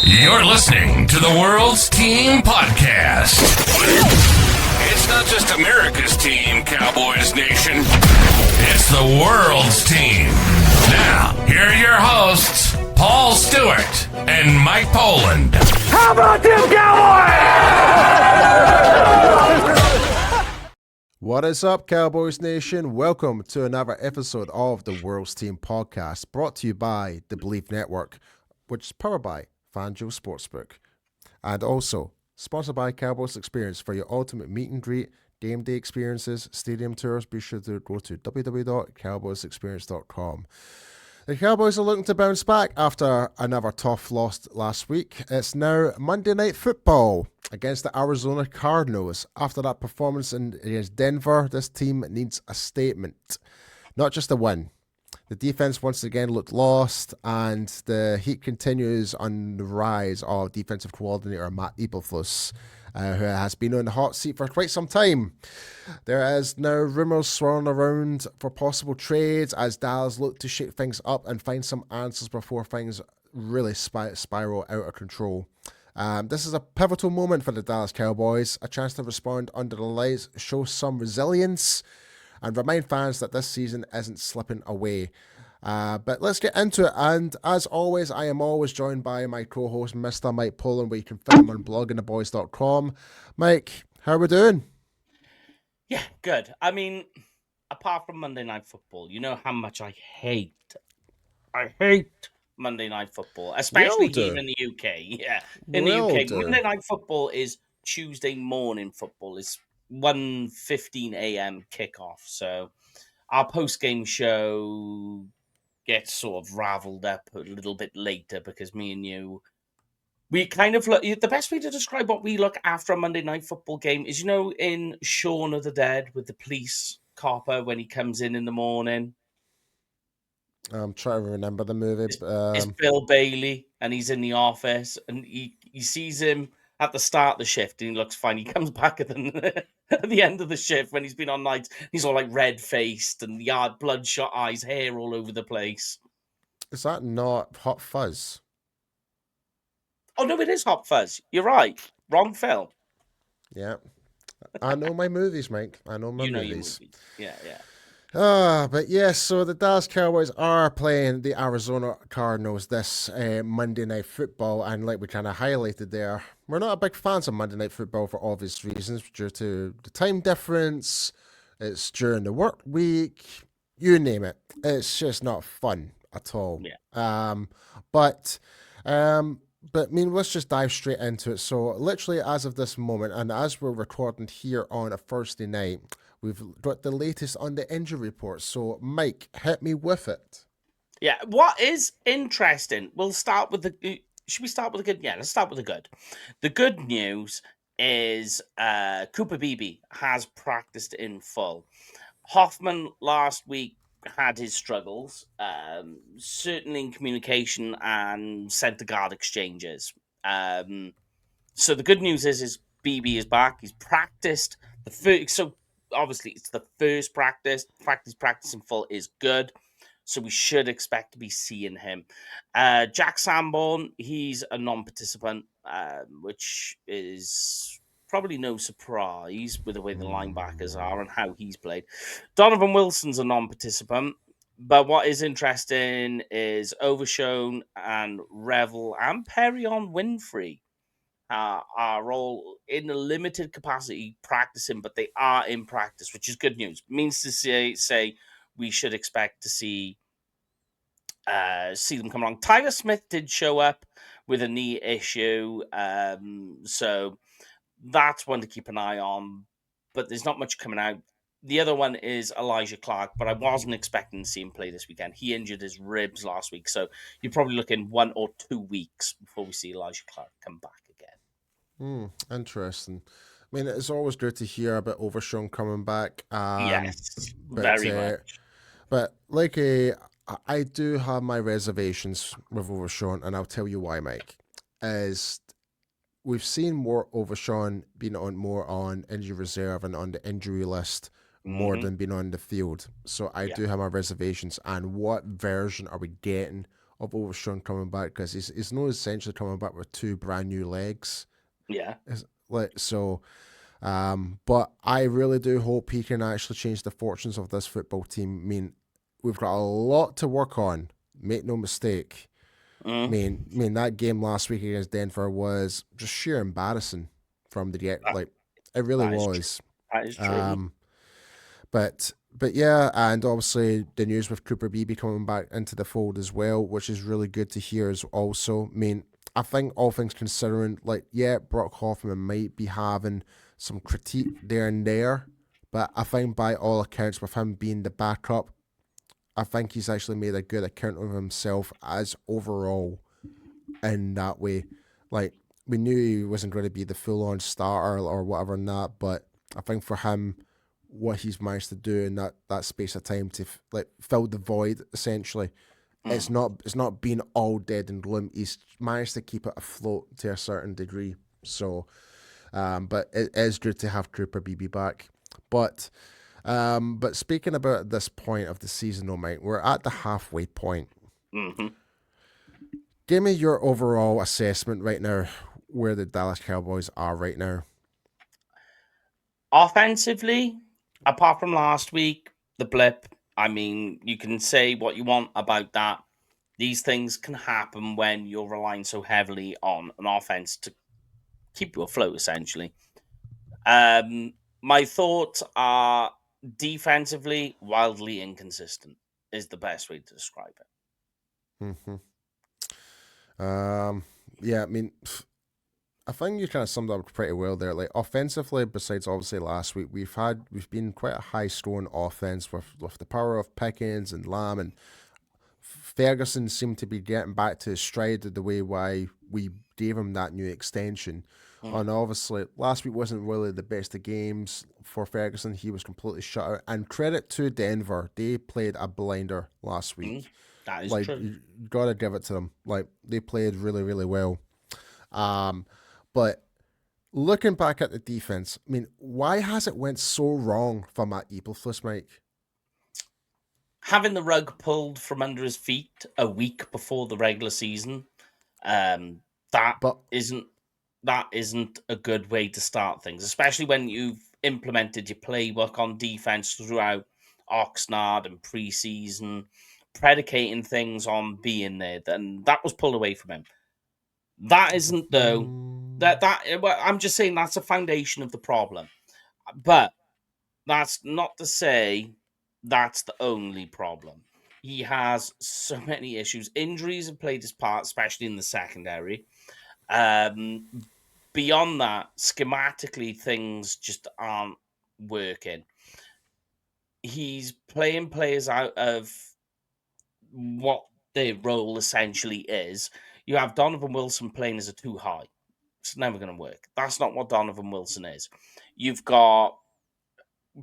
You're listening to the World's Team Podcast. It's not just America's team, Cowboys Nation. It's the world's team. Now, here are your hosts, Paul Stewart and Mike Poland. How about them Cowboys? What is up, Cowboys Nation? Welcome to another episode of the World's Team Podcast, brought to you by the Believe Network, which is powered by FanDuel Sportsbook, and also sponsored by Cowboys Experience for your ultimate meet and greet, game day experiences, stadium tours. Be sure to go to www.cowboysexperience.com. The Cowboys are looking to bounce back after another tough loss last week. It's now Monday Night Football against the Arizona Cardinals. After that performance against Denver, this team needs a statement, not just a win. The defense once again looked lost, and the heat continues on the rise of defensive coordinator Matt Eberflus, who has been on the hot seat for quite some time. There is now rumors swirling around for possible trades as Dallas look to shake things up and find some answers before things really spiral out of control. This is a pivotal moment for the Dallas Cowboys, a chance to respond under the lights, show some resilience, and remind fans that this season isn't slipping away. But let's get into it. And as always, I am always joined by my co-host, Mr. Mike Poland, where you can find him on bloggingtheboys.com. Mike, how are we doing? Yeah, good. I mean, apart from Monday Night Football, you know how much I hate Monday Night Football, especially here in the UK. Yeah, in the UK. Monday Night Football is Tuesday morning football. It's 1:15 a.m. kickoff. So our post-game show gets sort of raveled up a little bit later because me and you, we kind of look. The best way to describe what we look after a Monday Night Football game is, you know, in Shaun of the Dead with the police copper when he comes in the morning. I'm trying to remember the movie. It's Bill Bailey, and he's in the office, and he sees him at the start of the shift, and he looks fine. He comes back at the end of the shift when he's been on nights. He's all like red-faced and bloodshot eyes, hair all over the place. Is that not Hot Fuzz? Oh, no, it is Hot Fuzz. You're right. Wrong film. Yeah. I know my movies, Mike. I know my movies. Your movies. Yeah. But yes, so the Dallas Cowboys are playing the Arizona Cardinals this Monday Night Football, and like we kind of highlighted there, we're not a big fans of Monday Night Football for obvious reasons, due to the time difference, it's during the work week, you name it. It's just not fun at all. Yeah. But I mean, let's just dive straight into it. So literally as of this moment, and as we're recording here on a Thursday night, we've got the latest on the injury report. So, Mike, hit me with it. Yeah, what is interesting, we'll start with the... Should we start with the good? Yeah, let's start with the good. The good news is Cooper Beebe has practiced in full. Hoffman last week had his struggles, certainly in communication and centre guard exchanges. So the good news is Beebe is back. He's practiced the first... So obviously, it's the first practice. Practice in full is good. So we should expect to be seeing him. Jack Sanborn, he's a non-participant, which is probably no surprise with the way the linebackers are and how he's played. Donovan Wilson's a non-participant. But what is interesting is Overshone and Revel and Perion Winfrey are all in a limited capacity practicing, but they are in practice, which is good news. It means to say we should expect to see them come along. Tyler Smith did show up with a knee issue, so that's one to keep an eye on, but there's not much coming out. The other one is Elijah Clark, but I wasn't expecting to see him play this weekend. He injured his ribs last week, so you're probably looking 1 or 2 weeks before we see Elijah Clark come back again. Interesting. I mean, it's always good to hear about Overshone coming back. Yes, very much. But I do have my reservations with Overshone, and I'll tell you why, Mike. Is we've seen more Overshone being more on injury reserve and on the injury list more than being on the field. So I do have my reservations. And what version are we getting Overshawn coming back, because he's not essentially coming back with two brand new legs. Yeah. But I really do hope he can actually change the fortunes of this football team. I mean, we've got a lot to work on. Make no mistake. I mean, that game last week against Denver was just sheer embarrassing from the get. Like, it really was. That is true. But yeah, and obviously the news with Cooper Beebe coming back into the fold as well, which is really good to hear as also. I mean, I think all things considering, like, yeah, Brock Hoffman might be having some critique there and there, but I think by all accounts, with him being the backup, I think he's actually made a good account of himself as overall in that way. Like, we knew he wasn't going to be the full-on starter or whatever in that, but I think for him, what he's managed to do in that space of time to fill the void, essentially, it's not been all dead and gloom. He's managed to keep it afloat to a certain degree. So, but it is good to have Cooper Beebe back. But speaking about this point of the season, though, Mike, we're at the halfway point. Mm-hmm. Give me your overall assessment right now, where the Dallas Cowboys are right now. Offensively, apart from last week, the blip, I mean, you can say what you want about that. These things can happen when you're relying so heavily on an offense to keep you afloat, essentially. My thoughts are defensively wildly inconsistent is the best way to describe it. Yeah, I mean, I think you kind of summed up pretty well there. Like, offensively, besides obviously last week, we've been quite a high scoring offense with the power of Pickens and Lamb, and Ferguson seemed to be getting back to his stride of the way why we gave him that new extension. And obviously, last week wasn't really the best of games for Ferguson. He was completely shut out. And credit to Denver, they played a blinder last week. That is Like, true. you gotta give it to them. Like, they played really, really well. But looking back at the defense, I mean, why has it went so wrong for Matt Eberflus, Mike? Having the rug pulled from under his feet a week before the regular season, that But isn't a good way to start things, especially when you've implemented your playbook on defense throughout Oxnard and preseason, predicating things on being there. Then that was pulled away from him. That isn't though. Well, I'm just saying that's a foundation of the problem. But that's not to say that's the only problem. He has so many issues. Injuries have played his part, especially in the secondary. Beyond that, schematically, things just aren't working. He's playing players out of what their role essentially is. You have Donovan Wilson playing as a too high. It's never going to work. That's not what Donovan Wilson is. You've got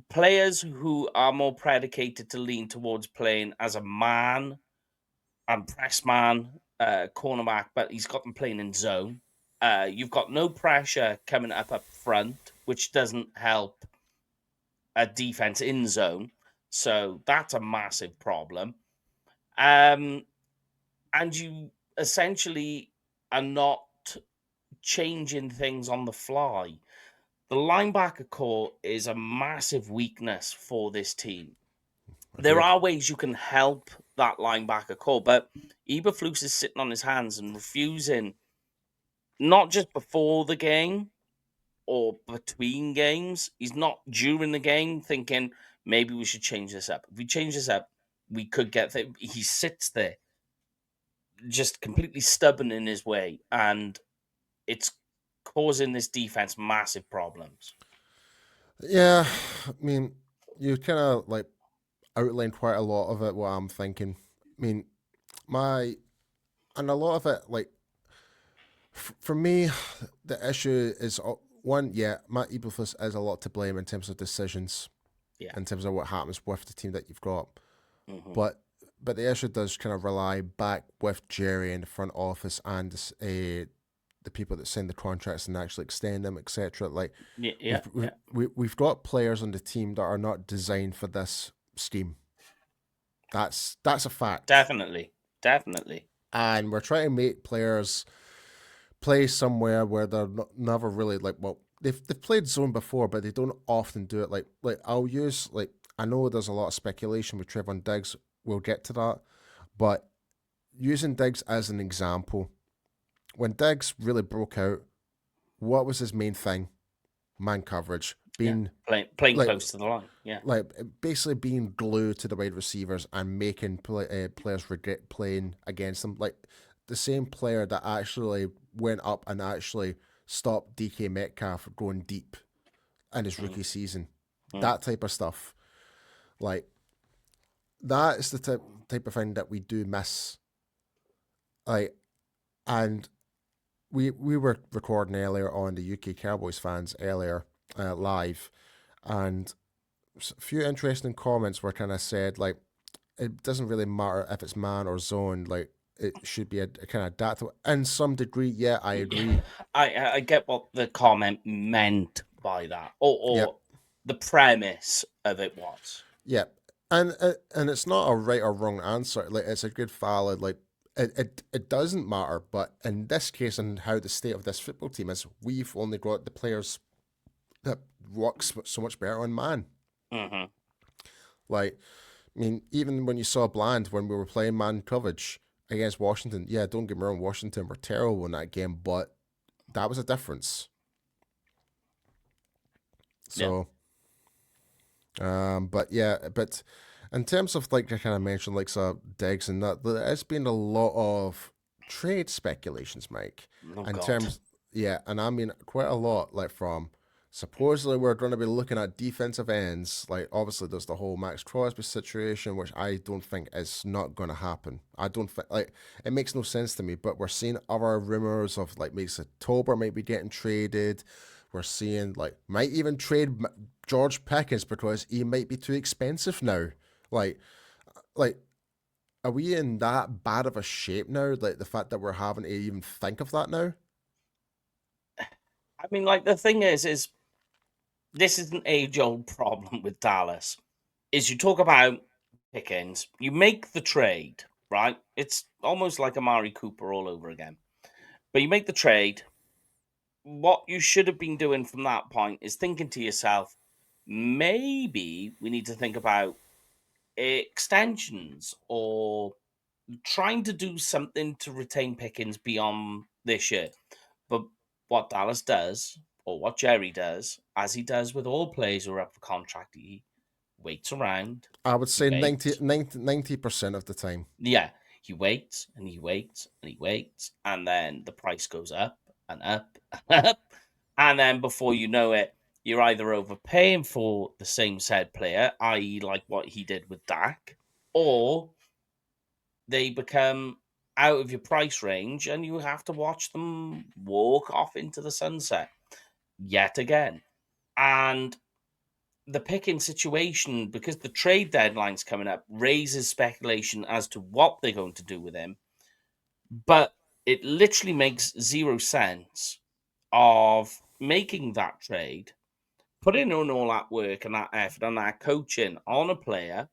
players who are more predicated to lean towards playing as a man and press man, cornerback, but he's got them playing in zone. You've got no pressure coming up front, which doesn't help a defense in zone. So that's a massive problem. And you essentially are not changing things on the fly. The linebacker core is a massive weakness for this team. There are ways you can help that linebacker core, but Eberflus is sitting on his hands and refusing, not just before the game or between games. He's not during the game thinking, maybe we should change this up. If we change this up, we could get there. He sits there just completely stubborn in his way, and it's causing this defense massive problems. yeah, I mean, you kind of like outlined quite a lot of it. What I'm thinking. I mean, and a lot of it, like, for me, the issue is one. Yeah, Matt Eberflus is a lot to blame in terms of decisions, in terms of what happens with the team that you've got. But the issue does kind of rely back with Jerry in the front office and the people that send the contracts and actually extend them, etc. Like, we've got players on the team that are not designed for this scheme. That's a fact. Definitely. and we're trying to make players play somewhere where they're never really like. Well, they've played zone before, but they don't often do it. Like I'll use like I know there's a lot of speculation with Trevon Diggs. We'll get to that, but using Diggs as an example, when Diggs really broke out, what was his main thing? Man coverage, being playing like close to the line. Yeah, like basically being glue to the wide receivers and making players regret playing against them. Like the same player that actually went up and actually stopped DK Metcalf going deep in his rookie season. That type of stuff. Like that is the type of thing that we do miss. Like, and we were recording earlier on the UK Cowboys fans earlier live, and a few interesting comments were kind of said like it doesn't really matter if it's man or zone, like it should be a kind of adaptable in some degree. Yeah, I agree. I get what the comment meant by that, Yep. or the premise of it was. Yep. And it's not a right or wrong answer. Like it's a good valid like it doesn't matter, but in this case and how the state of this football team is, we've only got the players that works so much better on man. Mm-hmm. Like, I mean, even when you saw Bland when we were playing man coverage against Washington, yeah, don't get me wrong, Washington were terrible in that game, but that was a difference. So, but yeah, but in terms of like I kind of mentioned, like Diggs and that, there's been a lot of trade speculations, Mike. Oh In God. terms, yeah, and I mean quite a lot, like from supposedly we're going to be looking at defensive ends. Like obviously there's the whole Max Crosby situation, which I don't think is not going to happen. I don't think like it makes no sense to me. But we're seeing other rumors of like maybe Tober might be getting traded. We're seeing like might even trade George Pickens because he might be too expensive now. Like, like are we in that bad of a shape now? Like the fact that we're having to even think of that now. I mean, like the thing is this is an age-old problem with Dallas. Is you talk about Pickens, you make the trade, right? It's almost like Amari Cooper all over again. But you make the trade. What you should have been doing from that point is thinking to yourself, maybe we need to think about extensions or trying to do something to retain Pickens beyond this year. But what Dallas does, or what Jerry does, as he does with all players who are up for contract, he waits around, I would he say waits. 90% of the time. Yeah, he waits and he waits and he waits, and then the price goes up and up and up. And then before you know it, you're either overpaying for the same said player, i.e., like what he did with Dak, or they become out of your price range and you have to watch them walk off into the sunset yet again. And the picking situation, because the trade deadline's coming up, raises speculation as to what they're going to do with him. But it literally makes zero sense of making that trade, putting in all that work and that effort and that coaching on a player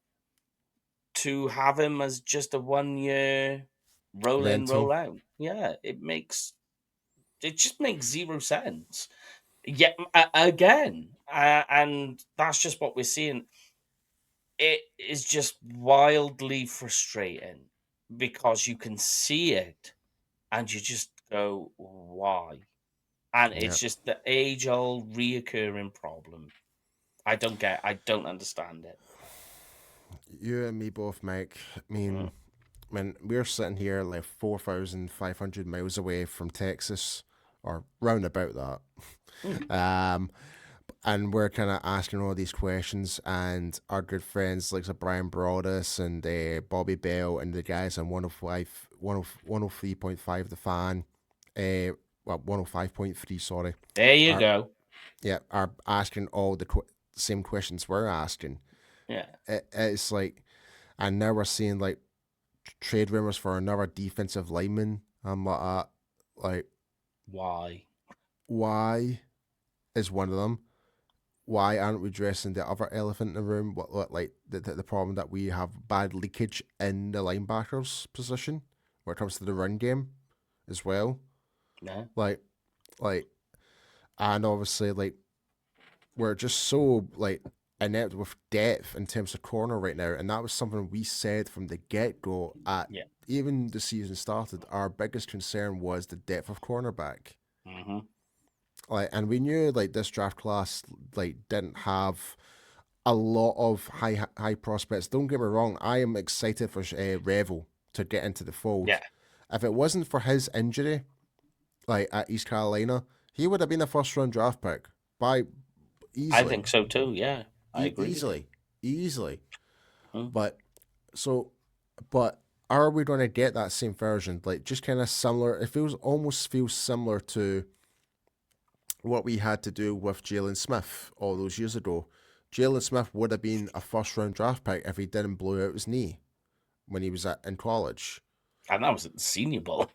to have him as just a 1 year roll in, Rental. roll out. Yeah, it just makes zero sense. Yeah, again, and that's just what we're seeing. It is just wildly frustrating because you can see it and you just go, why? And Yeah. it's just the age old reoccurring problem. I don't understand it. You and me both, Mike. I Mm. mean, when we're sitting here like 4,500 miles away from Texas, or round about Mm. that, and we're kind of asking all these questions, and our good friends like Brian Broaddus and Bobby Bell and the guys on 105, 103.5 The Fan, well, 105.3, sorry, There you are, go. yeah, are asking all the same questions we're asking. Yeah. It's like, and now we're seeing like trade rumors for another defensive lineman. I'm like, Why? why is one of them? Why aren't we addressing the other elephant in the room? What like the problem that we have bad leakage in the linebackers position? when it comes to the run game as well. No. Like, and obviously, like, we're just so, like, inept with depth in terms of corner right now. And that was something we said from the get-go at Yeah. even the season started. Our biggest concern was the depth of cornerback. Mm-hmm. Like, and we knew, like, this draft class, like, didn't have a lot of high prospects. Don't get me wrong, I am excited for Revel to get into the fold. Yeah. If it wasn't for his injury, like at East Carolina, he would have been a first round draft pick by I easily. think so too. Yeah, I agree. Easily. Hmm. But so, but are we going to get that same version? Like just kind of similar. It almost feels similar to what we had to do with Jalen Smith all those years ago. Jalen Smith would have been a first round draft pick if he didn't blow out his knee when he was in college. And that was at the Senior Bowl.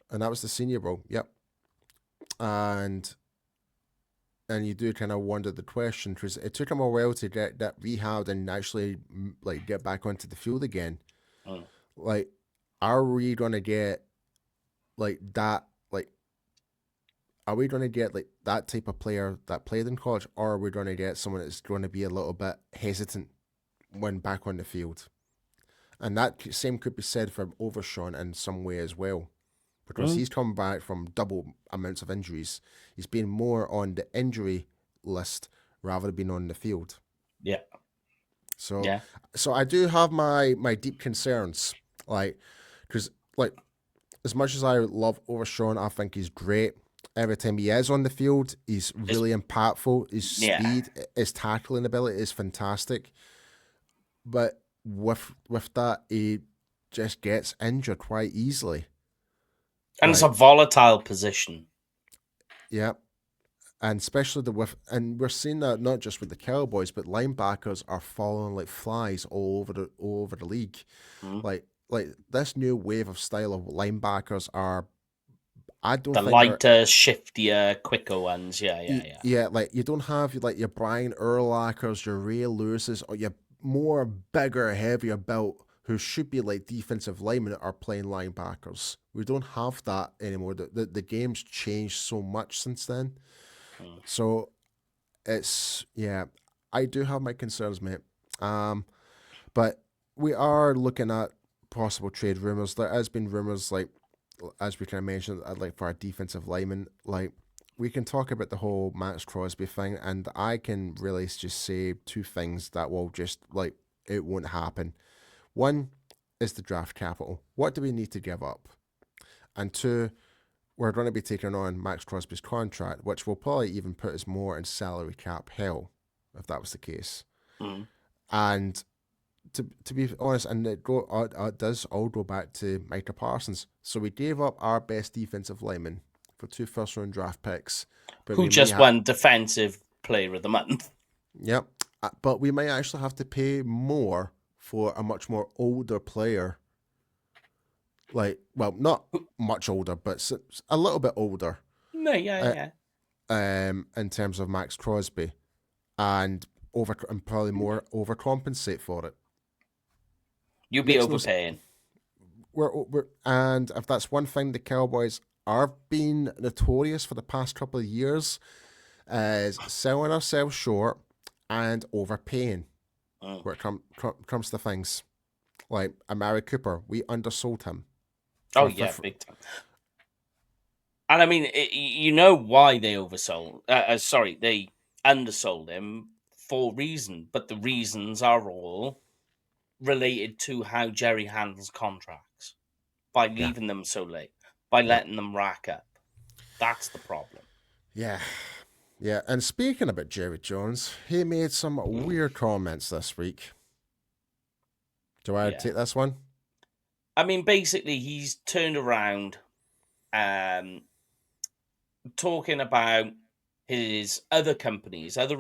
And that was the Senior Bowl, yep. And you do kind of wonder the question, because it took him a while to get that rehabbed and actually like get back onto the field again. Mm. Like, are we going to get like that? Like, are we going to get like that type of player that played in college, or are we going to get someone that's going to be a little bit hesitant when back on the field? And that same could be said for Overshawn in some way as well, because he's come back from double amounts of injuries. He's been more on the injury list rather than being on the field. Yeah. So I do have my deep concerns, like, because like as much as I love Overshawn, I think he's great. Every time he is on the field, he's really impactful. His speed, his tackling ability is fantastic. But with that, he just gets injured quite easily. And it's a volatile position. Yeah. And especially and we're seeing that not just with the Cowboys, but linebackers are falling like flies all over the league. Mm. Like this new wave of style of linebackers are, I don't the think lighter, shiftier, quicker ones. Yeah. Like you don't have like your Brian Urlachers, your Ray Lewis's, or your more bigger, heavier built who should be like defensive linemen are playing linebackers. We don't have that anymore. The game's changed so much since then. So it's, I do have my concerns, mate. But we are looking at possible trade rumors. There has been rumors, like, as we kind of mentioned, like for our defensive lineman, like we can talk about the whole Max Crosby thing, and I can really just say two things that will just, like, it won't happen. One is the draft capital. What do we need to give up? And two, we're going to be taking on Max Crosby's contract, which will probably even put us more in salary cap hell, if that was the case. Mm. And to be honest, and it does all go back to Micah Parsons. So we gave up our best defensive lineman for 2 first-round draft picks. But who just won Defensive Player of the Month. Yep. But we might actually have to pay more for a much more older player. Like, well, not much older, but a little bit older. No, yeah. In terms of Max Crosby, and probably more overcompensate for it. You'll be overpaying. And if that's one thing the Cowboys are being notorious for the past couple of years, is selling ourselves short and overpaying. Where it comes to things like Amari Cooper, we undersold him. Big time. And I mean, you know why they oversold? They undersold him for reason, but the reasons are all related to how Jerry handles contracts by leaving them so late, by letting them rack up. That's the problem. Yeah. And speaking about Jerry Jones, he made some weird comments this week. Do I take this one? I mean, basically, he's turned around talking about his other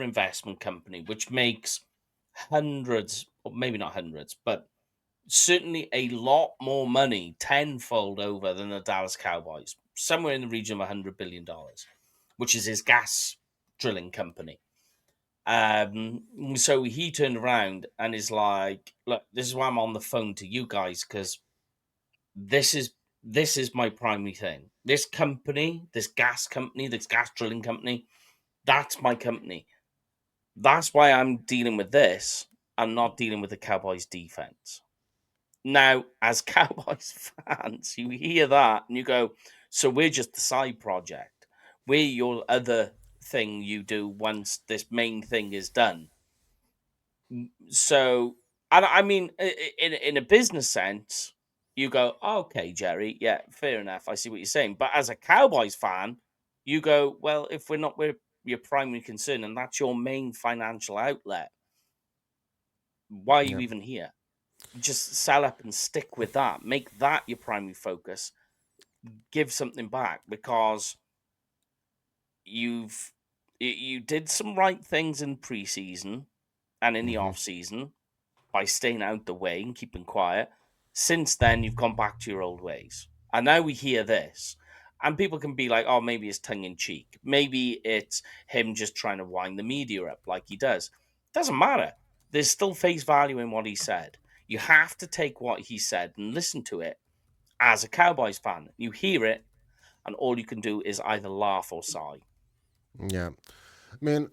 investment company, which makes hundreds, or maybe not hundreds, but certainly a lot more money, tenfold over than the Dallas Cowboys, somewhere in the region of $100 billion, which is his gas drilling company. So he turned around and is like, look, this is why I'm on the phone to you guys, because this is this is my primary thing. This company, this gas drilling company, that's my company. That's why I'm dealing with this. I'm not dealing with the Cowboys defense. Now, as Cowboys fans, you hear that and you go, so we're just the side project. We're your other thing you do once this main thing is done. So, and I mean, in a business sense, you go, okay, Jerry, yeah, fair enough. I see what you're saying. But as a Cowboys fan, you go, well, if we're your primary concern and that's your main financial outlet, why are you Yeah. even here? Just sell up and stick with that. Make that your primary focus. Give something back because you did some right things in preseason and in the Mm-hmm. off season by staying out the way and keeping quiet. Since then, you've gone back to your old ways. And now we hear this. And people can be like, oh, maybe it's tongue in cheek. Maybe it's him just trying to wind the media up like he does. Doesn't matter. There's still face value in what he said. You have to take what he said and listen to it as a Cowboys fan. You hear it, and all you can do is either laugh or sigh. Yeah. I mean,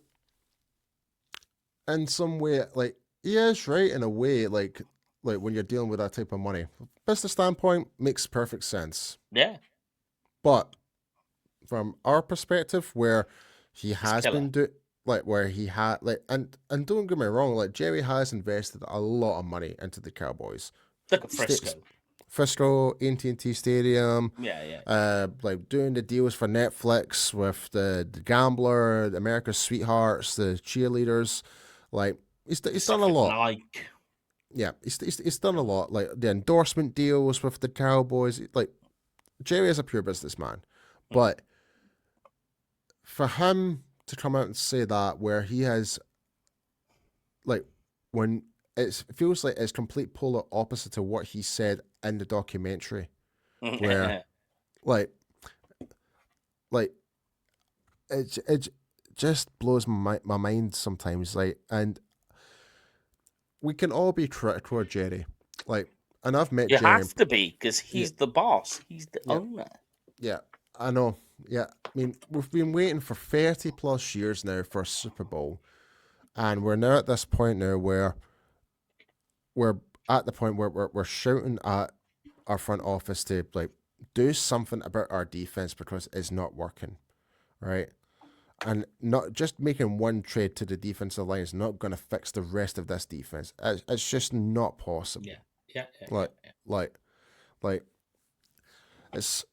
in some way, like, he is right in a way, like when you're dealing with that type of money. Business standpoint, makes perfect sense. Yeah, But from our perspective, where he it's has killer. been doing, like, where he had, like, and don't get me wrong, like, Jerry has invested a lot of money into the Cowboys. Look at Sta- Frisco. Frisco, AT&T Stadium, Yeah, yeah. like doing the deals for Netflix with the Gambler, America's Sweethearts, the cheerleaders, like he's done Stuff a with lot. Nike. Yeah, he's done a lot. Like the endorsement deals with the Cowboys. Like Jerry is a pure businessman, but for him to come out and say that, where he has, like, when it feels like it's complete polar opposite to what he said in the documentary, where like like it just blows my mind sometimes. Like, and we can all be critical of Jerry, like, and I've met You Jerry. have to be because Yeah, he's the boss. He's the yeah, owner. yeah. I know. Yeah, I mean, we've been waiting for 30 plus years now for a Super Bowl, and we're now at this point now where we're at the point where we're shouting at our front office to, like, do something about our defense because it's not working, right? And not just making one trade to the defensive line is not going to fix the rest of this defense. It's just not possible. Yeah, yeah, yeah, yeah, Like, yeah. like, like, it's.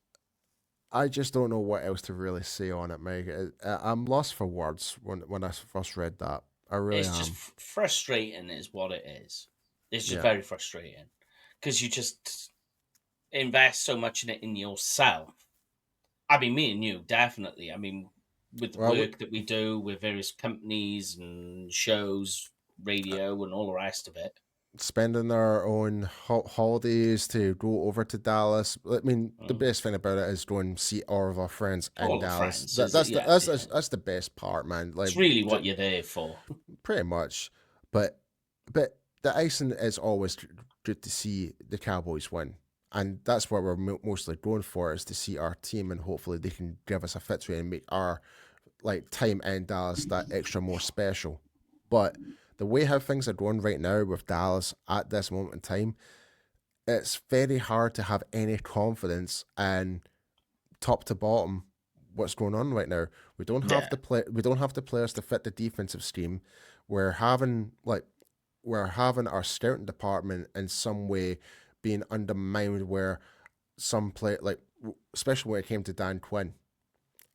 I just don't know what else to really say on it, Mike. I'm lost for words when I first read that. I really It's just am. frustrating, is what it is. It's just Yeah. very frustrating because you just invest so much in it in yourself. I mean, me and you definitely. I mean, with the Well, work that we do with various companies and shows, radio, and all the rest of it. spending our own holidays to go over to Dallas. I mean, the Mm. best thing about it is going to see all of our friends in All our Dallas. friends, That, is it? that's the Yeah, that's, yeah. that's the best part, man. Like, It's really what you're there for. pretty much. But but the icing is always good to see the Cowboys win. And that's what we're mostly going for, is to see our team, and hopefully they can give us a victory and make our, like, time in Dallas that extra more special. But the way how things are going right now with Dallas at this moment in time, it's very hard to have any confidence in top to bottom what's going on right now. We don't have Yeah, the players to fit the defensive scheme. We're having like we're having our scouting department in some way being undermined, where some play, like, especially when it came to Dan Quinn.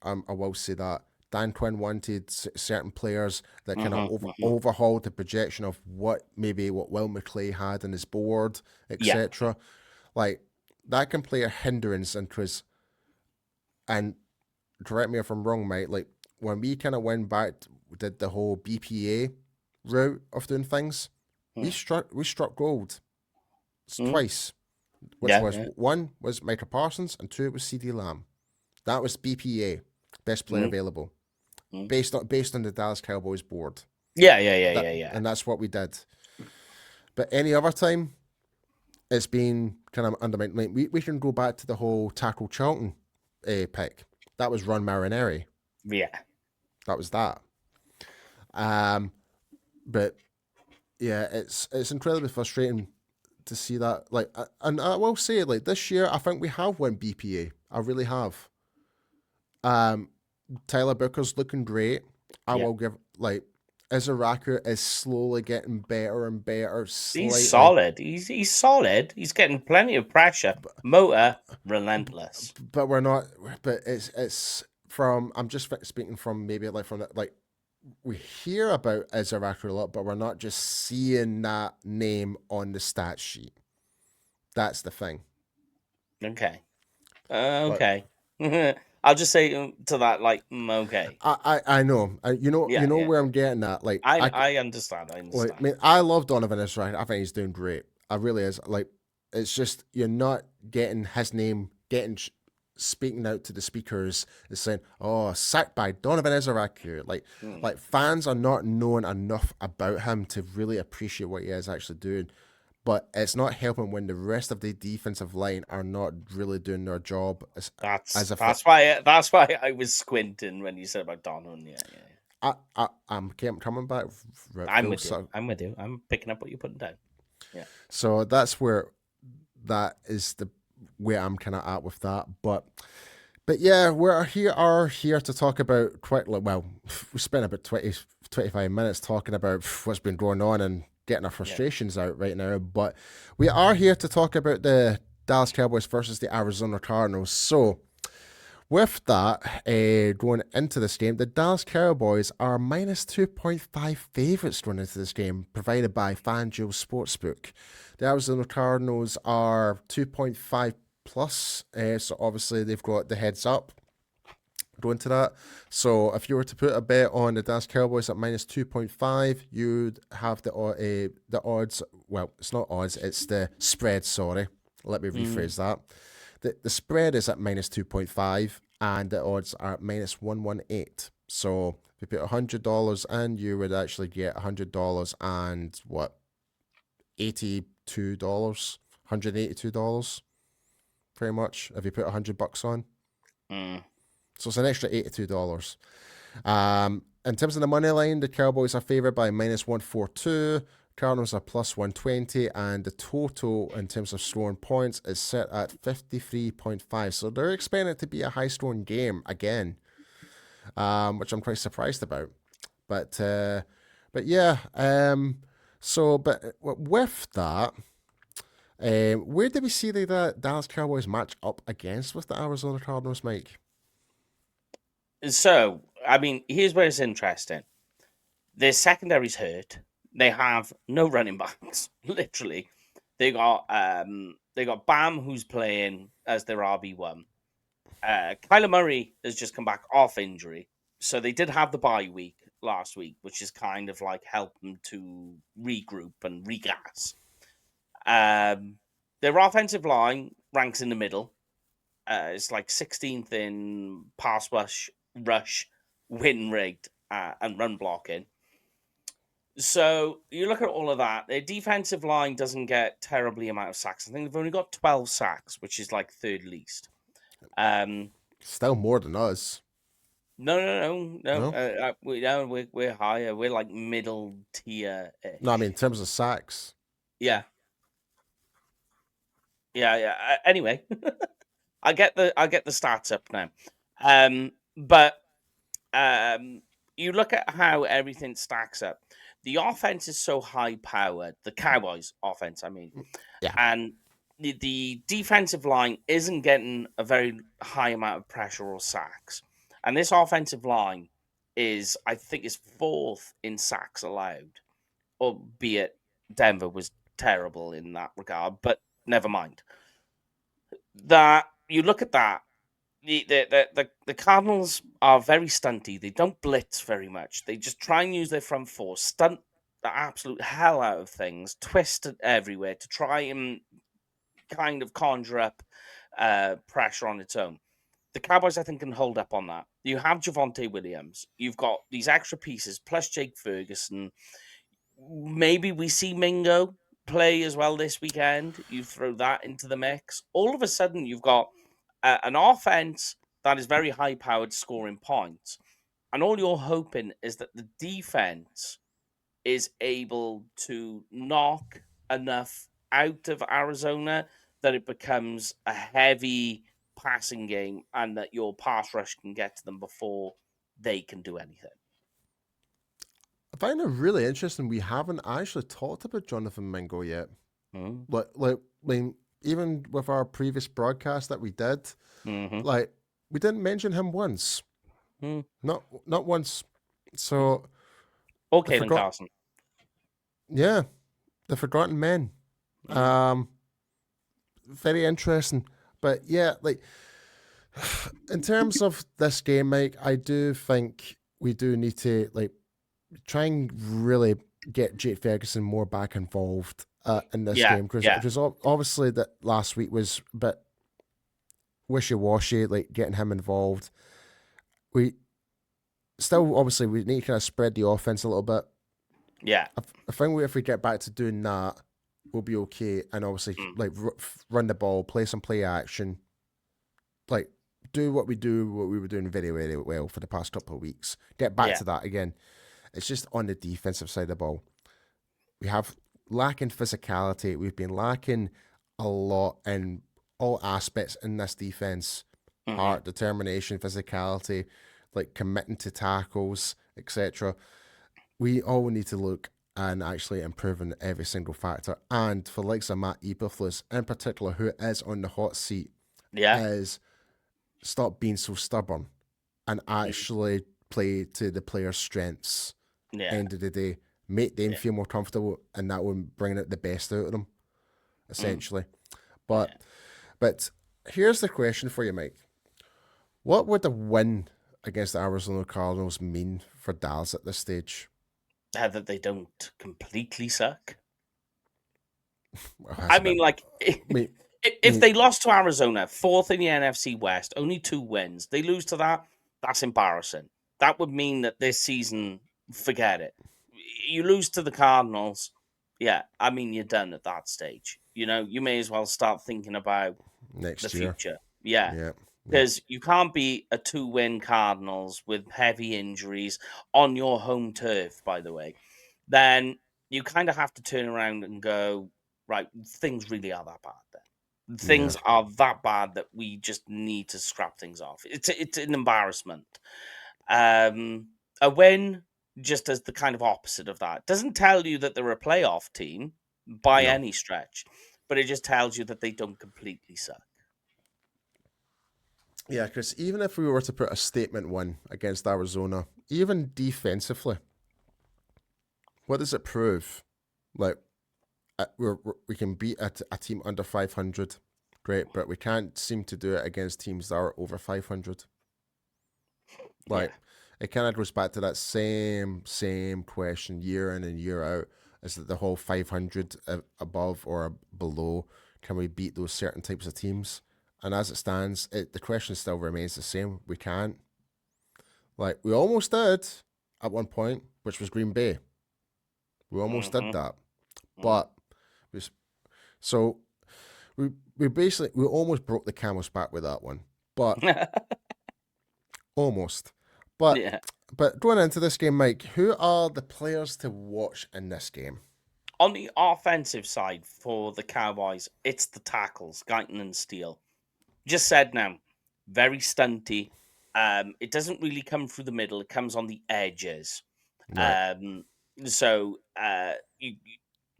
I will say that Dan Quinn wanted certain players that kind of hmm. overhauled the projection of what Will McClay had in his board, Yeah, etc. Like, that can play a hindrance into his. And correct me if I'm wrong, mate. Like, when we kind of went back, did the whole BPA route of doing things, mm. we struck gold Mm. twice, which Yeah, was, yeah. one was Micah Parsons and two was CD Lamb. That was BPA, best player Mm. available, Mm. based on the Dallas Cowboys board. Yeah, yeah, yeah, That yeah, yeah. and that's what we did. But any other time, it's been kind of undermined. Like, we can go back to the whole Tackle Charlton pick. That was Ron Marineri. Yeah. That was that. But yeah, it's incredibly frustrating to see that. Like, and I will say, like, this year, I think we have won BPA. I really have. Tyler Booker's looking great. I Yeah. will give, like, Izaraku is slowly getting better and better, He's slightly. solid. He's solid. He's getting plenty of pressure. Motor relentless. But we're not. But it's from. I'm just speaking from maybe like from the, like we hear about Izaraku a lot, but we're not just seeing that name on the stat sheet. That's the thing. Okay. Like, Okay. I'll just say to that, like, okay. I know. You Yeah, know yeah. where I'm getting at. Like I understand. I like, I understand. mean, I love Donovan Israel. I think he's doing great. I really is. Like, it's just you're not getting his name getting speaking out to the speakers is saying, "Oh, sacked by Donovan Izaraku." Hmm. Like fans are not knowing enough about him to really appreciate what he is actually doing. But it's not helping when the rest of the defensive line are not really doing their job as a That's why I was squinting when you said about Donovan. Yeah, yeah, yeah. I'm coming back I'm full with you. circle. I'm with you. I'm picking up what you're putting down. Yeah. So that's where that is the where I'm kind of at with that. But yeah, are here to talk about quite well. We spent about 25 minutes talking about what's been going on and getting our Yeah. frustrations out right now. But we are here to talk about the Dallas Cowboys versus the Arizona Cardinals. So with that, going into this game, the Dallas Cowboys are minus 2.5 favourites going into this game, provided by FanDuel Sportsbook. The Arizona Cardinals are 2.5 plus, so obviously they've got the heads up going to that. So if you were to put a bet on the Dallas Cowboys at minus 2.5, you'd have the odds. Well, it's not odds; it's the spread. Sorry, let me rephrase that. The spread is at minus 2.5, and the odds are at minus 118. So if you put $100 in, you would actually get $100 and what, $82, $182, pretty much. If you put $100 on. Mm. So it's an extra $82. In terms of the money line, the Cowboys are favored by minus 142. Cardinals are plus 120. And the total in terms of scoring points is set at 53.5. So they're expecting it to be a high scoring game again, which I'm quite surprised about. But yeah. But with that, where did we see the Dallas Cowboys match up against with the Arizona Cardinals, Mike? So, I mean, here's where it's interesting. Their secondary's hurt. They have no running backs. Literally, they got Bam, who's playing as their RB1. Kyler Murray has just come back off injury, so they did have the bye week last week, which is kind of like helped them to regroup and regas. Their offensive line ranks in the middle. It's like 16th in pass rush, win rate, and run blocking. So you look at all of that. Their defensive line doesn't get terribly amount of sacks. I think they've only got 12 sacks, which is like third least. Still more than us. No. No? We're higher. We're like middle tier. No, I mean in terms of sacks. Yeah. Anyway, I get the stats up now. But you look at how everything stacks up. The offense is so high powered. The Cowboys offense, I mean, Yeah. and the defensive line isn't getting a very high amount of pressure or sacks. And this offensive line I think, is fourth in sacks allowed, albeit Denver was terrible in that regard. But never mind. That you look at that. The Cardinals are very stunty. They don't blitz very much. They just try and use their front four, stunt the absolute hell out of things, twist it everywhere to try and kind of conjure up pressure on its own. The Cowboys, I think, can hold up on that. You have Javonte Williams. You've got these extra pieces, plus Jake Ferguson. Maybe we see Mingo, play as well this weekend, you throw that into the mix, all of a sudden you've got an offense that is very high powered scoring points. And all you're hoping is that the defense is able to knock enough out of Arizona that it becomes a heavy passing game and that your pass rush can get to them before they can do anything. I find it really interesting. We haven't actually talked about Jonathan Mingo yet. Like, I mean, even with our previous broadcast that we did, like, we didn't mention him once. Not once. So, Okay, then Carson. Yeah, the Forgotten Men. Very interesting. But yeah, like, in terms of this game, Mike, I do think we do need to, like, try and really get Jake Ferguson more back involved in this game, because obviously that last week was a bit wishy-washy, like getting him involved. We still, obviously, we need to kind of spread the offense a little bit. Yeah. I think if we get back to doing that, we'll be okay. And obviously, like, run the ball, play some play action, like, do what we were doing very, very well for the past couple of weeks. Get back to that again. It's just on the defensive side of the ball. We have lacking physicality. We've been lacking a lot in all aspects in this defense. Heart, determination, physicality, like committing to tackles, etc. We all need to look and actually improving every single factor. And for the likes of Matt Eberflus in particular, who is on the hot seat, is stop being so stubborn and actually play to the players' strengths. End of the day, make them feel more comfortable, and that will bring out the best out of them, essentially. But here's the question for you, Mike. What would a win against the Arizona Cardinals mean for Dallas at this stage? That they don't completely suck. Well, I mean, like, if they lost to Arizona, fourth in the NFC West, only 2 wins, they lose to that, that's embarrassing. That would mean that this season, forget it. You lose to the Cardinals, I mean, you're done at that stage. You know, you may as well start thinking about next the year. future. Because you can't be a 2-win Cardinals with heavy injuries on your home turf, by the way. Then you kind of have to turn around and go, right, things really are that bad then. Things are that bad that we just need to scrap things off. It's an embarrassment. A win just as the kind of opposite of that. Doesn't tell you that they're a playoff team by any stretch, but it just tells you that they don't completely suck. Yeah, Chris, even if we were to put a statement win against Arizona, even defensively, what does it prove? Like, we can beat a team under 500, great, but we can't seem to do it against teams that are over 500. Like, it kind of goes back to that same question year in and year out. Is that the whole 500 above or below? Can we beat those certain types of teams? And as it stands, the question still remains the same. We can't. Like, we almost did at one point, which was Green Bay. We almost did that. But we almost broke the camel's back with that one. But almost. But going into this game, Mike, who are the players to watch in this game? On the offensive side for the Cowboys, it's the tackles, Guyton and Steele. Just said now, very stunty. It doesn't really come through the middle. It comes on the edges. Right.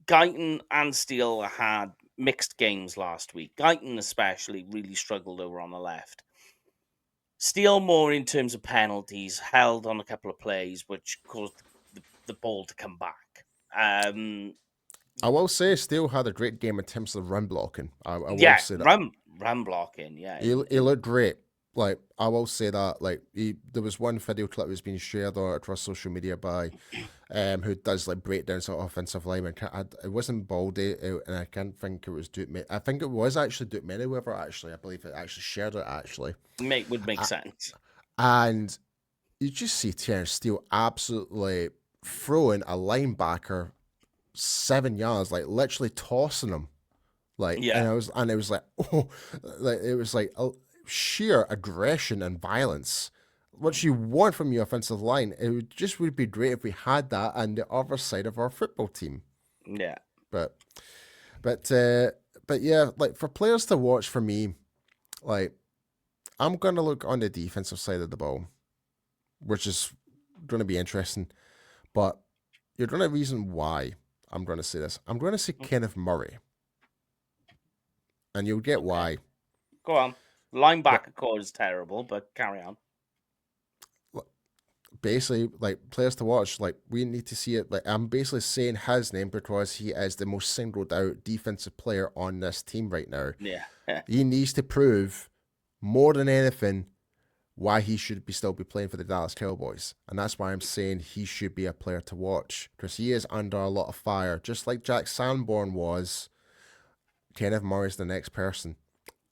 Guyton and Steele had mixed games last week. Guyton especially really struggled over on the left. Steele more in terms of penalties, held on a couple of plays, which caused the ball to come back. I will say Steele had a great game in terms of run blocking. I will say that. Run blocking, He looked great. Like, I will say that. Like, there was one video clip that's been shared across social media by who does like breakdowns of offensive linemen. It wasn't Baldy, and I can't think it was Duke. I think it was actually Duke Meriwether. Actually, I believe it actually shared it. Actually, would make sense. And you just see Terrence Steele absolutely throwing a linebacker 7 yards, like literally tossing him. Like, Yeah. and it was like, oh, like it was like sheer aggression and violence. What you want from your offensive line, would be great if we had that on the other side of our football team. Yeah. But, but, uh, but yeah, like for players to watch for me, like I'm gonna look on the defensive side of the ball, which is going to be interesting. But you're going to reason why I'm going to say this. I'm going to say Kenneth Murray, and you'll get why. Go on. Linebacker core is terrible, but carry on. Basically, like players to watch, like we need to see it. Like I'm basically saying his name because he is the most singled out defensive player on this team right now. Yeah. He needs to prove more than anything why he should still be playing for the Dallas Cowboys. And that's why I'm saying he should be a player to watch because he is under a lot of fire. Just like Jack Sanborn was, Kenneth Murray's the next person.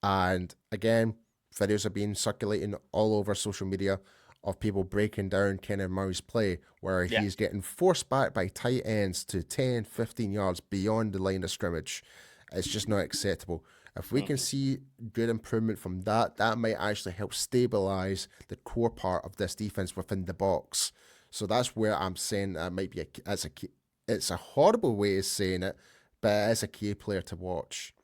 And again, videos are being circulating all over social media of people breaking down Kenneth Murray's play where he's getting forced back by tight ends to 10, 15 yards beyond the line of scrimmage. It's just not acceptable. If we can see good improvement from that, that might actually help stabilize the core part of this defense within the box. So that's where I'm saying that might be it's a horrible way of saying it, but it's a key player to watch.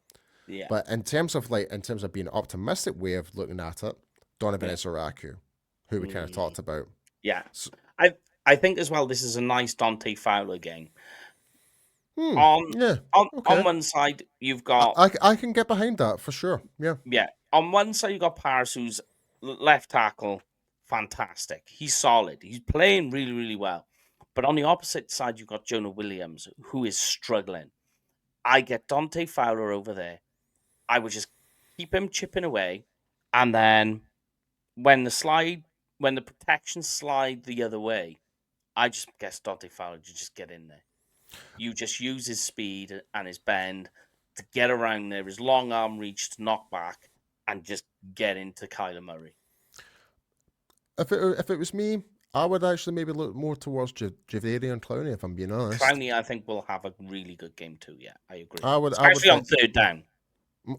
Yeah. But in terms of being an optimistic way of looking at it, Donovan Ezeraku, who we kind of talked about. Yeah. So, I think as well this is a nice Dante Fowler game. Yeah. On one side you've got I can get behind that for sure. Yeah. Yeah. On one side, you got Paris, who's left tackle, fantastic. He's solid. He's playing really, really well. But on the opposite side, you've got Jonah Williams, who is struggling. I get Dante Fowler over there. I would just keep him chipping away. And then when the protection slide the other way, I just guess Dante Fowler to just get in there. You just use his speed and his bend to get around there, his long arm reach to knock back and just get into Kyler Murray. If it was me, I would actually maybe look more towards Javarian Clowney, if I'm being honest. Clowney, I think, will have a really good game too. Yeah, I agree. I Especially would on third down.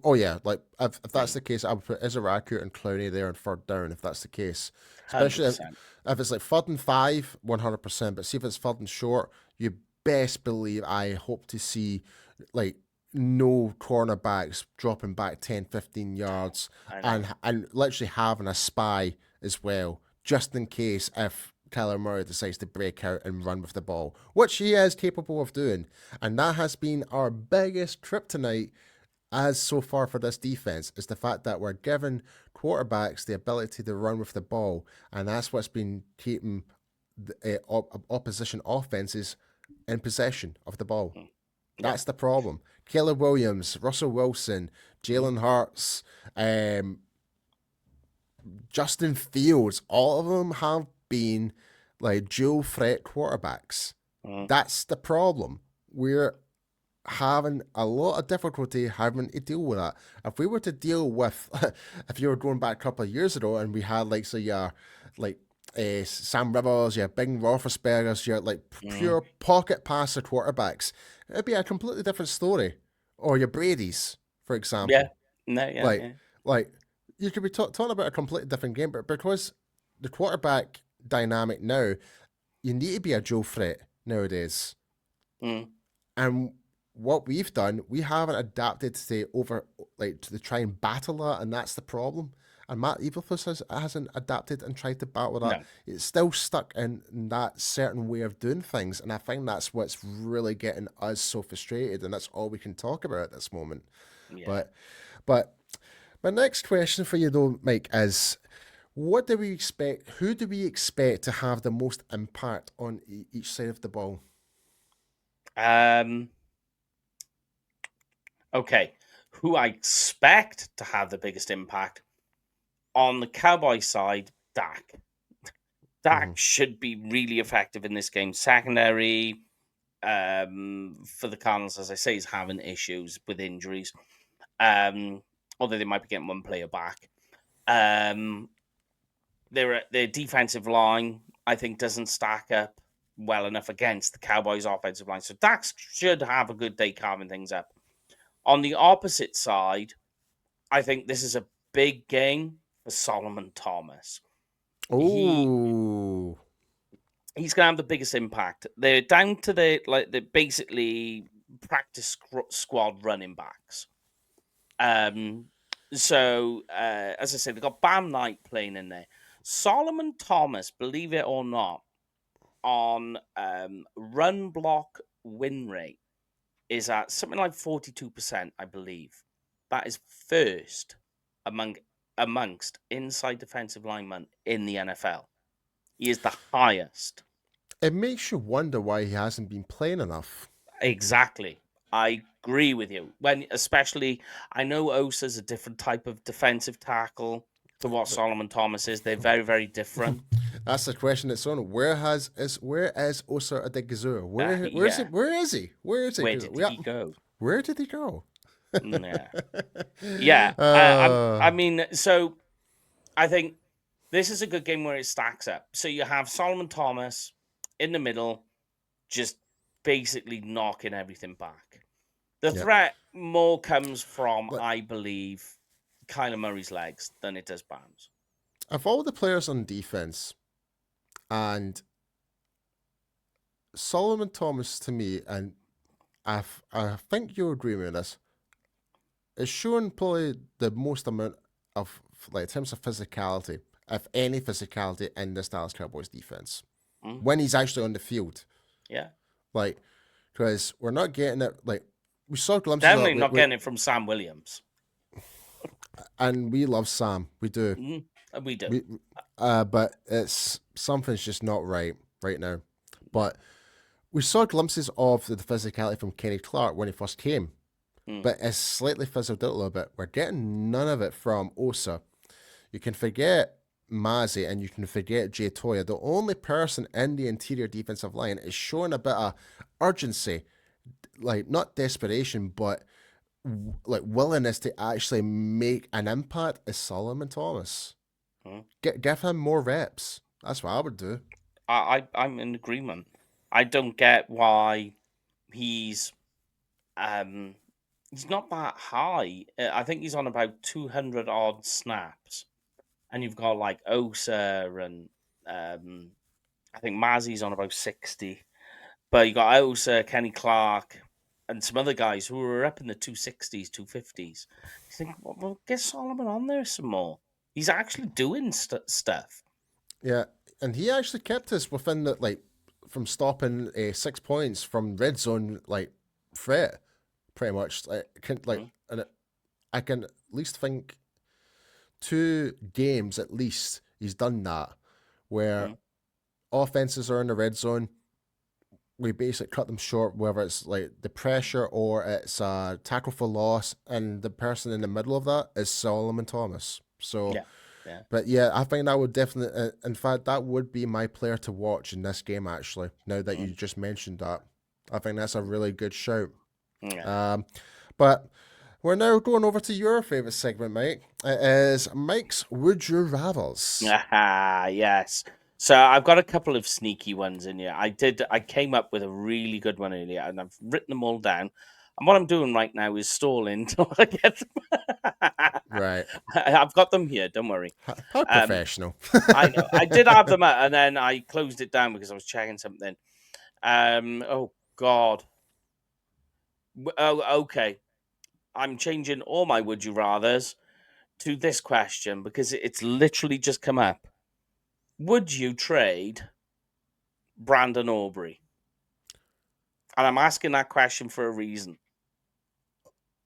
Oh yeah, like if that's the case, I would put Ezeraku and Clowney there on third down if that's the case. Especially if it's like 3rd and 5, 100%. But see if it's 3rd and short, you best believe I hope to see like no cornerbacks dropping back 10, 15 yards and literally having a spy as well, just in case if Kyler Murray decides to break out and run with the ball, which he is capable of doing. And that has been our biggest kryptonite as so far for this defense, is the fact that we're giving quarterbacks the ability to run with the ball, and that's what's been keeping the opposition offenses in possession of the ball. That's the problem. Caleb Williams, Russell Wilson, Jalen Hurts, Justin Fields, all of them have been like dual threat quarterbacks. That's the problem. We're having a lot of difficulty having to deal with that. If we were to deal with, if you were going back a couple of years ago and we had like, say, Sam Rivers, your Big Roethlisberger's, your like pure pocket passer quarterbacks, it'd be a completely different story. Or your Brady's, for example. Like you could be talking about a completely different game, but because the quarterback dynamic now, you need to be a dual threat nowadays. And what we've done, we haven't adapted to try and battle that, and that's the problem. And Matt Eberflus hasn't adapted and tried to battle that. No. It's still stuck in that certain way of doing things, and I think that's what's really getting us so frustrated, and that's all we can talk about at this moment. Yeah. But my next question for you though, Mike, is what do we expect? Who do we expect to have the most impact on each side of the ball? Okay, who I expect to have the biggest impact on the Cowboys side, Dak. Dak should be really effective in this game. Secondary for the Cardinals, as I say, is having issues with injuries. Although they might be getting one player back. Their defensive line, I think, doesn't stack up well enough against the Cowboys' offensive line. So Dax should have a good day carving things up. On the opposite side, I think this is a big game for Solomon Thomas. Oh, He's gonna have the biggest impact. They're down to the basically practice squad running backs. So as I said, they've got Bam Knight playing in there. Solomon Thomas, believe it or not, on run block win rate is at something like 42%, I believe. That is first amongst inside defensive linemen in the NFL. He is the highest. it makes you wonder why he hasn't been playing enough. Exactly. I agree with you. Especially, I know Osa's a different type of defensive tackle to what Solomon Thomas is. They're very, very different. That's the question that's on. Where is Osa Adegazu? Where is Yeah. he? Where is he? Where is he? Where did he go? Where did he go? Yeah. Yeah. I mean, so I think this is a good game where it stacks up. So you have Solomon Thomas in the middle, just basically knocking everything back. The threat more comes from, I believe, Kyler Murray's legs than it does Bam's. Of all the players on defense, and Solomon Thomas to me, and I think you agree with this, is showing probably the most amount of, like, in terms of physicality, if any physicality in this Dallas Cowboys defense, when he's actually on the field. Yeah. Like, because we're not getting it, like, we saw glimpses Definitely of not getting it from Sam Williams. and we love Sam. We do. We do. But something's just not right now. But we saw glimpses of the physicality from Kenny Clark when he first came. But it's slightly fizzled out a little bit. We're getting none of it from Osa. You can forget Mazzy and you can forget Jay Toya. The only person in the interior defensive line is showing a bit of urgency, like not desperation, but like willingness to actually make an impact is Solomon Thomas. Give him more reps. That's what I would do. I'm in agreement. I don't get why he's not that high. I think he's on about 200 odd snaps, and you've got like Osa and I think Mazzy's on about 60, but you got Osa, Kenny Clark, and some other guys who are up in the 260s, 250s. You think, well, get Solomon on there some more. He's actually doing stuff. Yeah, and he actually kept us within the, like, from stopping 6 points from red zone, like, threat, pretty much. And I can at least think 2 games at least he's done that, where offenses are in the red zone, we basically cut them short, whether it's like the pressure or it's a tackle for loss, and the person in the middle of that is Solomon Thomas. So, but yeah, I think that would definitely, in fact, that would be my player to watch in this game, actually, now that you just mentioned that. I think that's a really good shout. Yeah. But we're now going over to your favorite segment, Mike. It is Mike's Would You Rathers. Yes. So I've got a couple of sneaky ones in here. I came up with a really good one earlier, and I've written them all down. And what I'm doing right now is stalling until I get them. Right. I've got them here. Don't worry. How professional. I know. I did have them, and then I closed it down because I was checking something. Oh God. Oh, okay. I'm changing all my would you rathers to this question because it's literally just come up. Would you trade Brandon Aubrey? And I'm asking that question for a reason.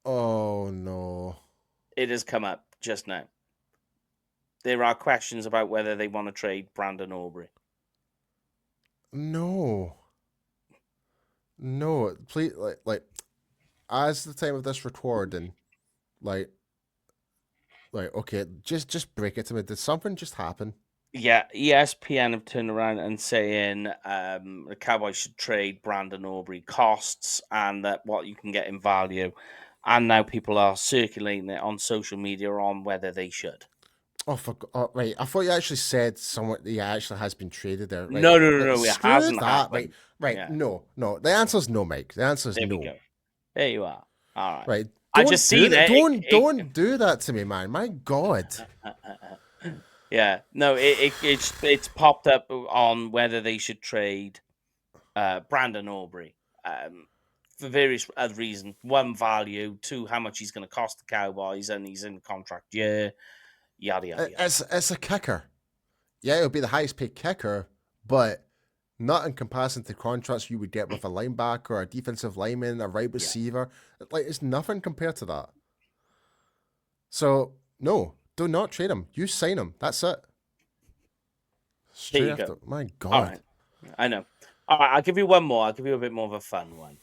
Oh, no. It has come up just now. There are questions about whether they want to trade Brandon Aubrey. No. Please, like, as the time of this recording, like, okay, just break it to me. Did something just happen? Yeah, ESPN have turned around and saying the Cowboys should trade Brandon Aubrey costs and that what you can get in value. And now people are circulating it on social media on whether they should. Right. I thought you actually said someone. Yeah, actually has been traded there. Right. No. It Screw hasn't that. happened. Right. Yeah, No. The answer's no, Mike. The answer's there we no. go. There you are. All right. Right. I just Don't do seen that. it. Don't do that to me, man. My God. Yeah. No, it's popped up on whether they should trade Brandon Aubrey for various other reasons. One, value. Two, how much he's going to cost the Cowboys, and he's in the contract year. Yada yada yada. It's a kicker. Yeah, it'll be the highest paid kicker, but not in comparison to contracts you would get with a linebacker, a defensive lineman, a right receiver. Like, it's nothing compared to that. So, no, do not trade him. You sign him. That's it. Here Straight you after. go. My All God. right. I know. All right. I'll give you one more. I'll give you a bit more of a fun one.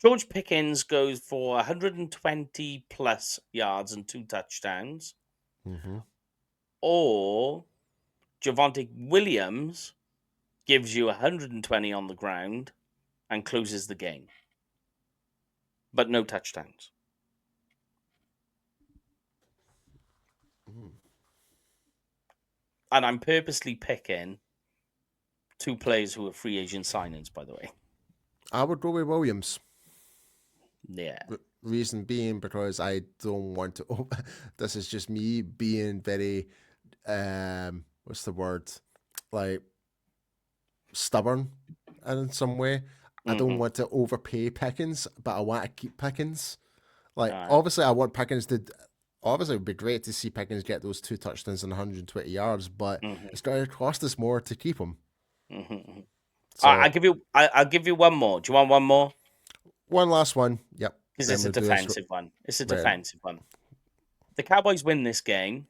George Pickens goes for 120 plus yards and 2 touchdowns, Mm-hmm. or Javonte Williams gives you 120 on the ground and closes the game, but no touchdowns. And I'm purposely picking 2 players who are free agent signings, by the way. I would go with Williams. Yeah. Reason being because I don't want to. Oh, this is just me being very, what's the word? Like, stubborn in some way. I don't want to overpay Pickens, but I want to keep Pickens. Like, obviously, I want Pickens to. Obviously, it would be great to see Pickens get those 2 touchdowns and 120 yards, but it's going to cost us more to keep him. So, I'll give you one more. Do you want one more? One last one. Yep. Because Then it's a we'll do this defensive one. It's a right. defensive one. The Cowboys win this game,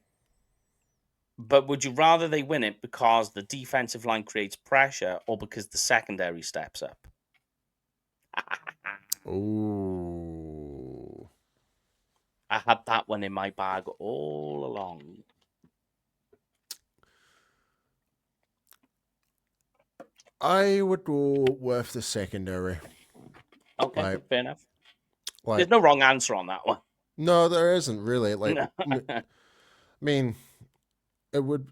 but would you rather they win it because the defensive line creates pressure or because the secondary steps up? Oh. I had that one in my bag all along. I would go with the secondary. Okay, fair enough. Like, there's no wrong answer on that one. No, there isn't really. Like, I mean, it would.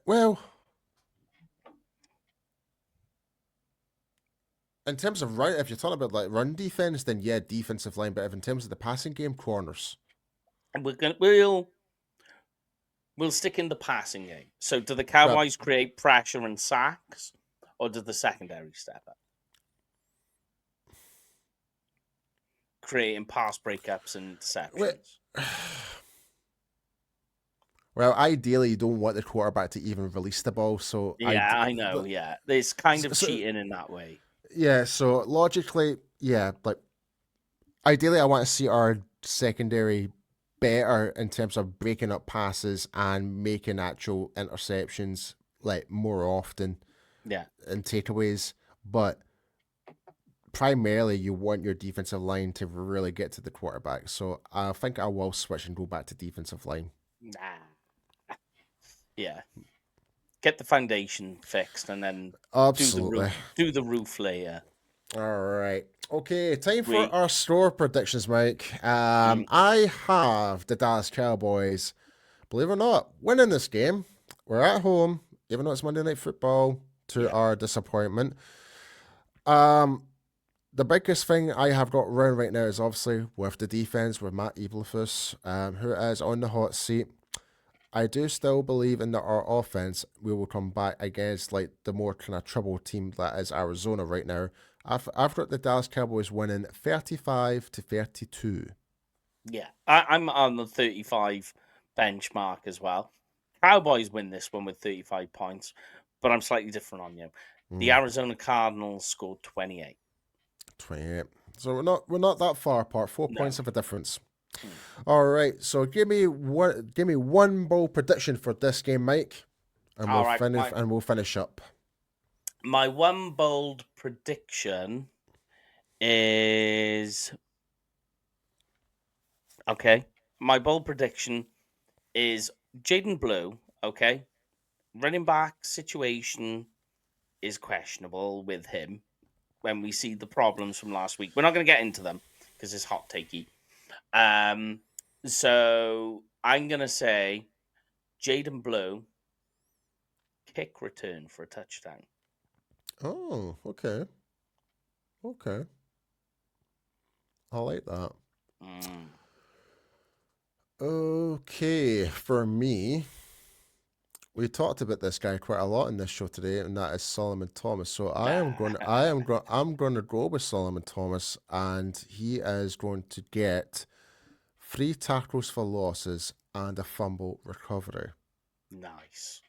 Well, in terms of run, if you're talking about like run defense, then yeah, defensive line. But if in terms of the passing game, corners. We'll stick in the passing game. So, do the Cowboys create pressure and sacks, or does the secondary step up, creating pass breakups and interceptions? Well, ideally, you don't want the quarterback to even release the ball. So yeah, I know. Yeah, there's kind of cheating in that way. Yeah. So logically, yeah, like ideally, I want to see our secondary better in terms of breaking up passes and making actual interceptions like more often. Yeah. And takeaways, but primarily you want your defensive line to really get to the quarterback. So I think I will switch and go back to defensive line. Nah. Yeah. Get the foundation fixed and then absolutely do the roof layer. All right. Okay, time for our store predictions, Mike. I have the Dallas Cowboys, believe it or not, winning this game. We're at home, even though it's Monday Night Football, to our disappointment. The biggest thing I have got around right now is obviously with the defense, with Matt Eberflus, who is on the hot seat. I do still believe in our offense. We will come back against like the more kind of troubled team that is Arizona right now. I've got the Dallas Cowboys winning 35-32. Yeah, I'm on the 35 benchmark as well. Cowboys win this one with 35 points, but I'm slightly different on you. The Arizona Cardinals scored 28. 28. So we're not that far apart. 4 points of a difference. All right. So give me one bold prediction for this game, Mike, and we'll finish up. My one bold prediction is okay. My bold prediction is Jaden Blue. Okay, running back situation is questionable with him. When we see the problems from last week, we're not going to get into them because it's hot takey. So I'm going to say Jaden Blue, kick return for a touchdown. Oh, okay. Okay. I like that. Okay, for me, we talked about this guy quite a lot in this show today, and that is Solomon Thomas. So I'm going to go with Solomon Thomas, and he is going to get 3 tackles for losses and a fumble recovery. Nice.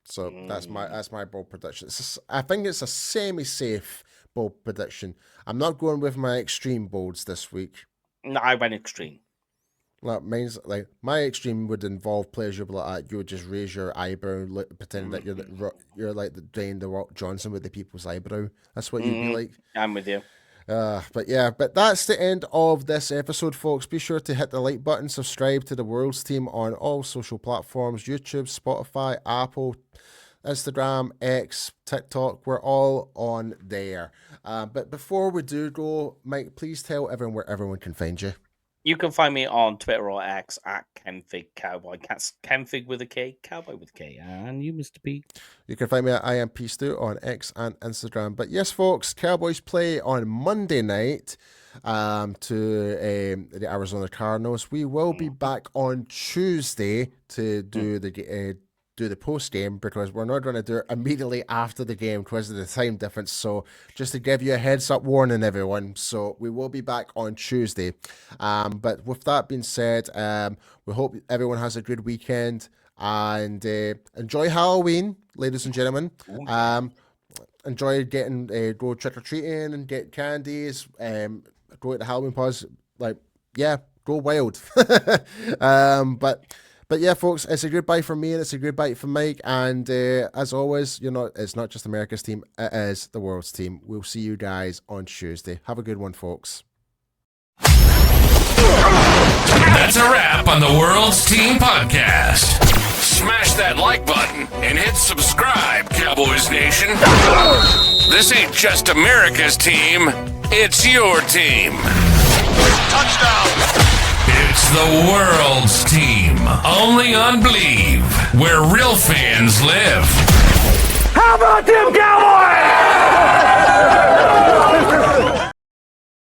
So that's my bold prediction. I think it's a semi-safe bold prediction. I'm not going with my extreme bolds this week. No, I went extreme. Mine's like my extreme would involve players you'll be like, you would just raise your eyebrow, pretend that you're like Dwayne The Rock Johnson with the people's eyebrow. That's what you'd be like. I'm with you. But that's the end of this episode, folks. Be sure to hit the like button, subscribe to the World's Team on all social platforms: YouTube, Spotify, Apple, Instagram, X, TikTok. We're all on there. But before we do go, Mike, please tell everyone where everyone can find you. You can find me on Twitter or X at Kenfig Cowboy. Kenfig with a K, Cowboy with a K. And you, Mr. P. You can find me at IMP on X and Instagram. But yes, folks, Cowboys play on Monday night to the Arizona Cardinals. We will be back on Tuesday to do the post game, because we're not going to do it immediately after the game because of the time difference. So just to give you a heads up warning, everyone. So we will be back on Tuesday. But with that being said, we hope everyone has a good weekend and enjoy Halloween, ladies and gentlemen. Enjoy getting go trick or treating and get candies. Go at the Halloween pause. Go wild. But yeah, folks, it's a goodbye from me and it's a goodbye from Mike. And as always, it's not just America's team, it is the world's team. We'll see you guys on Tuesday. Have a good one, folks. That's a wrap on the World's Team Podcast. Smash that like button and hit subscribe, Cowboys Nation. This ain't just America's team, it's your team. Touchdown! It's the World's Team, only on Believe, where real fans live. How about them Cowboys?